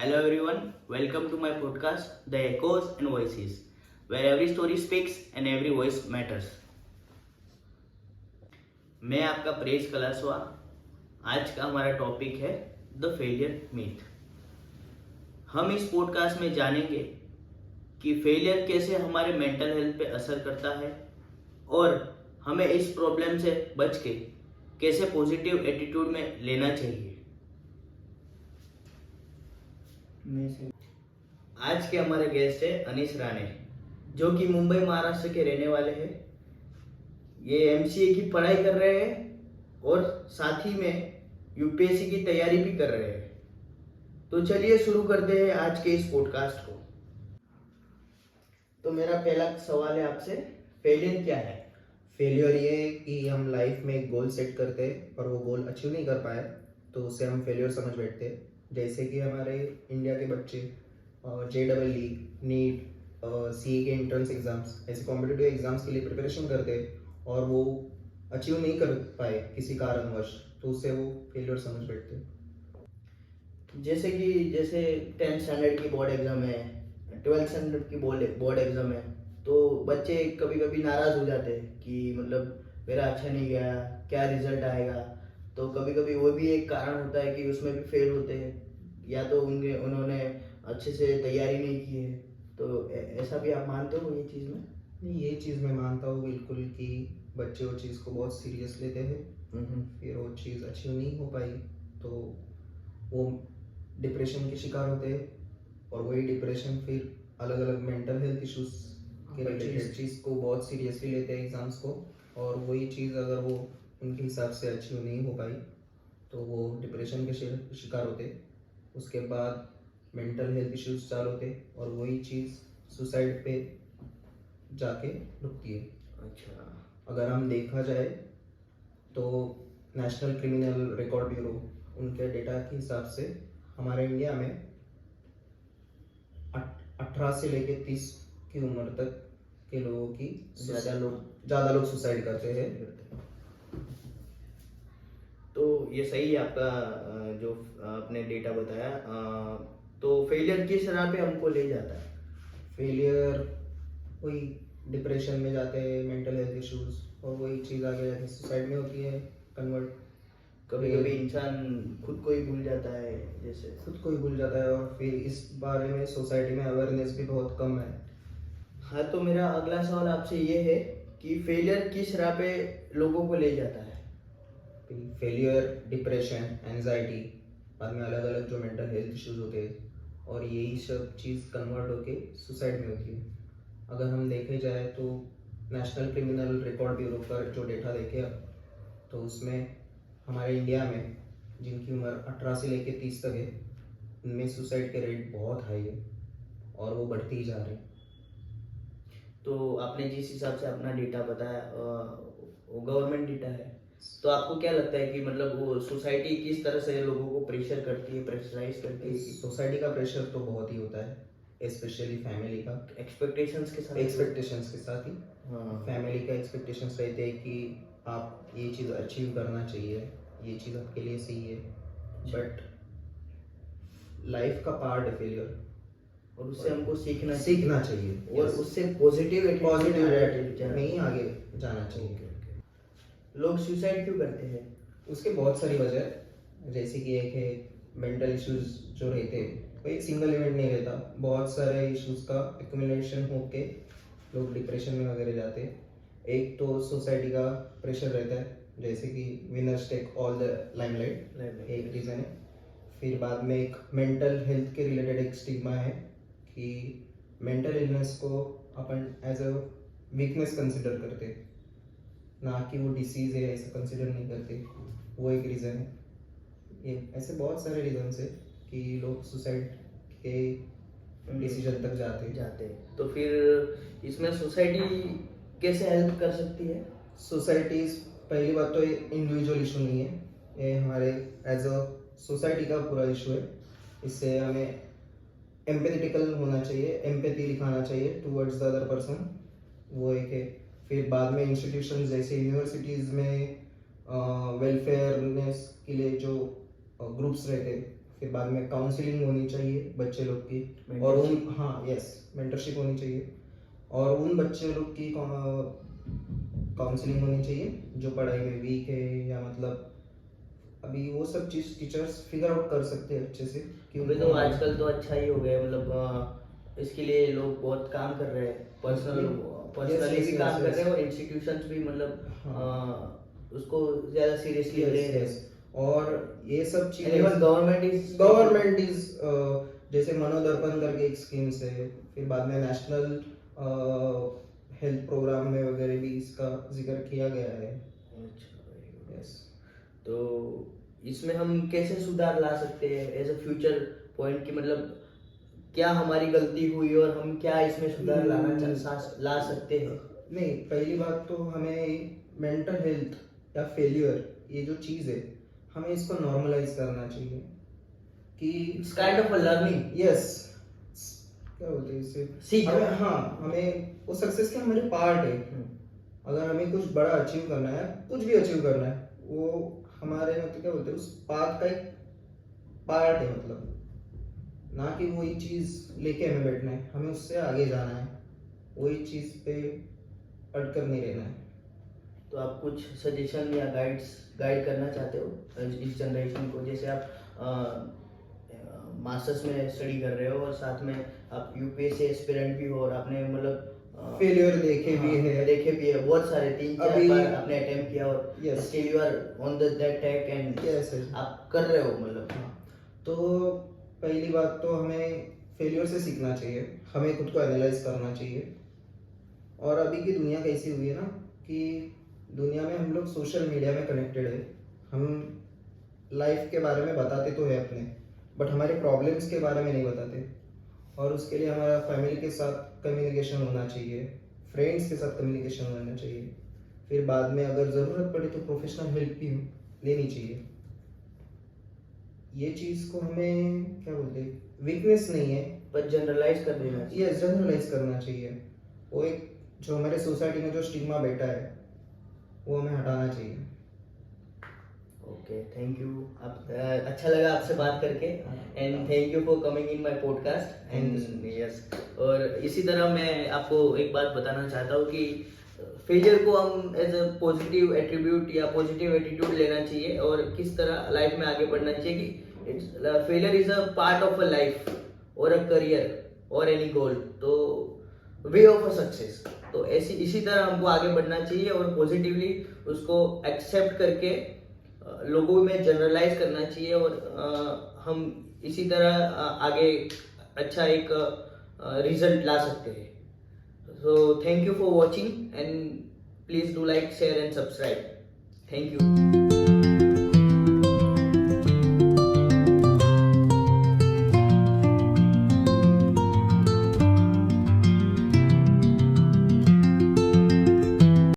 Hello everyone, welcome to my podcast, The Echoes and Voices, where every story speaks and every voice matters. मैं आपका press कलासवा। आज का हमारा topic है the failure myth. हम इस पॉडकास्ट में जानेंगे कि फेलियर कैसे हमारे मेंटल हेल्थ पे असर करता है और हमें इस प्रॉब्लम से बच के कैसे पॉजिटिव एटीट्यूड में लेना चाहिए। आज के हमारे गेस्ट है अनीस राणे, जो कि मुंबई महाराष्ट्र के रहने वाले हैं। ये एमसीए की पढ़ाई कर रहे हैं और साथ ही में यूपीएससी की तैयारी भी कर रहे हैं। तो चलिए शुरू करते हैं आज के इस पॉडकास्ट को। तो मेरा पहला सवाल है आपसे, फेलियर क्या है? फेलियर ये है कि हम लाइफ में एक गोल सेट करते हैं और वो गोल अचीव नहीं कर पाए तो उसे हम फेलियर समझ बैठते हैं। जैसे कि हमारे इंडिया के बच्चे JEE, नीट, CE के एंट्रेंस एग्ज़ाम्स, ऐसे कॉम्पिटिटिव एग्ज़ाम्स के लिए प्रिपरेशन करते हैं और वो अचीव नहीं कर पाए किसी कारणवश, तो उससे वो फेलियर समझ बैठते हैं। जैसे 10th स्टैंडर्ड की बोर्ड एग्जाम है, 12th स्टैंडर्ड की बोर्ड एग्जाम है, तो बच्चे कभी कभी नाराज हो जाते हैं कि मतलब मेरा अच्छा नहीं गया, क्या रिजल्ट आएगा। तो कभी कभी वो भी एक कारण होता है कि उसमें भी फेल होते हैं, या तो उन्होंने अच्छे से तैयारी नहीं की है। तो ऐसा भी आप मानते हो ये चीज़ में? नहीं, ये चीज़ मैं मानता हूँ बिल्कुल कि बच्चे वो चीज़ को बहुत सीरियस लेते हैं। फिर वो चीज़ अचीव नहीं हो पाई तो वो डिप्रेशन के शिकार होते हैं और वही डिप्रेशन फिर अलग अलग मेंटल हेल्थ इश्यूज के रिलेटेड चीज़ को बहुत सीरियसली लेते हैं एग्ज़ाम्स को, और वही चीज़ अगर वो उनके हिसाब से अचीव नहीं हो पाई तो वो डिप्रेशन के शिकार होते। उसके बाद मेंटल हेल्थ इश्यूज चालू होते और वही चीज़ सुसाइड पे जाके रुकती है। अच्छा, अगर हम देखा जाए तो नेशनल क्रिमिनल रिकॉर्ड ब्यूरो उनके डेटा के हिसाब से हमारे इंडिया में 18 से लेके 30 की उम्र तक के लोगों की ज़्यादा लोग सुसाइड करते हैं। तो ये सही है आपका जो आपने डेटा बताया। तो फेलियर किस राह पे हमको ले जाता है? फेलियर वही डिप्रेशन में जाते हैं, मेंटल हेल्थ इश्यूज, और वही चीज़ आगे जाके सुसाइड में होती है कन्वर्ट। कभी कभी इंसान खुद को ही भूल जाता है, जैसे खुद को ही भूल जाता है, और फिर इस बारे में सोसाइटी में अवेयरनेस भी बहुत कम है। हाँ, तो मेरा अगला सवाल आपसे ये है कि फेलियर किस राह पे लोगों को ले जाता है? फेलियर, डिप्रेशन, एंजाइटी, बाद में अलग अलग जो मेंटल हेल्थ इश्यूज होते हैं, और यही सब चीज़ कन्वर्ट होके सुसाइड में होती है। अगर हम देखे जाए तो नेशनल क्रिमिनल रिकॉर्ड ब्यूरो का जो डेटा देखे तो उसमें हमारे इंडिया में जिनकी उम्र 18 से लेके 30 तक है उनमें सुसाइड के रेट बहुत हाई है और वो बढ़ती ही जा रहे हैं। तो आपने जिस हिसाब से अपना डेटा बताया वो गवर्नमेंट डेटा है, तो आपको क्या लगता है कि मतलब वो सोसाइटी किस तरह से लोगों को प्रेशर करती है, प्रेशराइज करती है? सोसाइटी का प्रेशर तो बहुत ही होता है, स्पेशली फैमिली का एक्सपेक्टेशंस के साथ ही। हाँ, फैमिली का एक्सपेक्टेशंस रहते हैं कि आप ये चीज़ अचीव करना चाहिए, ये चीज़ आपके लिए सही है, बट लाइफ का पार्ट है फेलियर और उससे हमको सीखना चाहिए और उससे पॉजिटिव में ही आगे जाना चाहिए। लोग सुसाइड क्यों करते हैं? उसके बहुत सारी वजह है, जैसे कि एक है मेंटल इश्यूज जो रहते हैं, कोई एक सिंगल इवेंट नहीं रहता, बहुत सारे इश्यूज का एक्यूमुलेशन होके लोग डिप्रेशन में वगैरह जाते हैं। एक तो सोसाइटी का प्रेशर रहता है, जैसे कि winners take all the limelight, एक रीज़न है। फिर बाद में एक मेंटल हेल्थ के रिलेटेड एक स्टिग्मा है कि मेंटल इलनेस को अपन एज अ वीकनेस कंसिडर करते हैं, ना कि वो डिसीज़ है ऐसे कंसिडर नहीं करते, वो एक रीज़न है। ये ऐसे बहुत सारे रीजंस है कि लोग सुसाइड के डिसीजन तक जाते हैं। तो फिर इसमें सोसाइटी कैसे हेल्प कर सकती है? सोसाइटी पहली बात तो ये इंडिविजुअल इशू नहीं है, ये हमारे एज अ सोसाइटी का पूरा इशू है। इससे हमें एम्पैथेटिकल होना चाहिए, एम्पैथी दिखाना चाहिए टुवर्ड्स द अदर पर्सन, वो एक है। फिर बाद में इंस्टीट्यूशन जैसे यूनिवर्सिटीज़ में वेलफेयरनेस के लिए जो ग्रुप्स रहते, फिर बाद में काउंसलिंग होनी चाहिए बच्चे लोग की, और उन हाँ यस मेंटरशिप होनी चाहिए, और उन बच्चे लोग की काउंसलिंग होनी चाहिए जो पढ़ाई में वीक है, या मतलब अभी वो सब चीज़ टीचर्स फिगर आउट कर सकते हैं अच्छे से कि अभी तो आजकल तो अच्छा ही हो गया, मतलब इसके लिए लोग बहुत काम कर रहे हैं, पर्सनली भी काम कर रहे हैं और इंस्टीट्यूशंस भी मतलब उसको ज्यादा सीरियसली ले रहे हैं। और ये सब चीजें इवन गवर्नमेंट इज जैसे मनोदर्पण करके एक स्कीम है, फिर बाद में नेशनल हेल्थ प्रोग्राम में वगैरह भी इसका जिक्र किया गया है। यस, तो इसमें हम कैसे सुधार ला सकते हैं एज अ फ्यूचर पॉइंट की, मतलब क्या हमारी गलती हुई और हम क्या इसमें सुधार ला सकते हैं? नहीं, पहली बात तो हमें मेंटल हेल्थ या फेलियर ये जो चीज़ है हमें इसको नॉर्मलाइज करना चाहिए कि it's kind of a learning. Yes, क्या बोलते हैं इसे, सीख। हमें वो सक्सेस के हमारे पार्ट है। अगर हमें कुछ बड़ा अचीव करना है, कुछ भी अचीव करना है, वो हमारे मतलब क्या बोलते हैं उस पाथ का एक पार्ट है, मतलब ना कि वही चीज़ लेके हमें बैठना है, हमें उससे आगे जाना है, वही चीज़ पे अटकर नहीं रहना है। तो आप कुछ सजेशन या गाइड करना चाहते हो इस जनरेशन को, जैसे आप मास्टर्स में स्टडी कर रहे हो और साथ में आप यूपीएससी एस्पिरेंट भी हो और आपने मतलब फेलियर देखे भी है बहुत सारे 3-4 बार आपने अटेम्प्ट किया और Yes. Still you are on that track and Yes. आप कर रहे हो मतलब। तो पहली बात तो हमें फेलियर से सीखना चाहिए, हमें खुद को एनालाइज करना चाहिए। और अभी की दुनिया कैसी हुई है ना कि दुनिया में हम लोग सोशल मीडिया में कनेक्टेड है, हम लाइफ के बारे में बताते तो है अपने, बट हमारे प्रॉब्लम्स के बारे में नहीं बताते। और उसके लिए हमारा फैमिली के साथ कम्युनिकेशन होना चाहिए, फ्रेंड्स के साथ कम्युनिकेशन होना चाहिए, फिर बाद में अगर ज़रूरत पड़े तो प्रोफेशनल हेल्प भी लेनी चाहिए। ये चीज़ को हमें क्या बोलते हैं, वीकनेस नहीं है पर जनरलाइज कर देना चाहिए। ये जनरलाइज करना चाहिए। वो एक जो हमारे सोसाइटी में जो स्टिग्मा बैठा है वो हमें हटाना चाहिए। Okay, thank you. आप अच्छा लगा आपसे बात करके and thank you for coming in my podcast and yes. और इसी तरह मैं आपको एक बात बताना चाहता हूँ कि फेलियर को हम एज अ पॉजिटिव एट्रीब्यूट या पॉजिटिव एटीट्यूड लेना चाहिए और किस तरह लाइफ में आगे बढ़ना चाहिए कि failure is a part of a life और अ करियर और एनी गोल, तो वे ऑफ अ सक्सेस। तो ऐसी इसी तरह हमको आगे बढ़ना चाहिए और पॉजिटिवली उसको एक्सेप्ट करके लोगों में जनरलाइज करना चाहिए और हम इसी तरह आगे अच्छा एक रिजल्ट ला सकते हैं। So thank you for watching and please do like, share and subscribe. Thank you.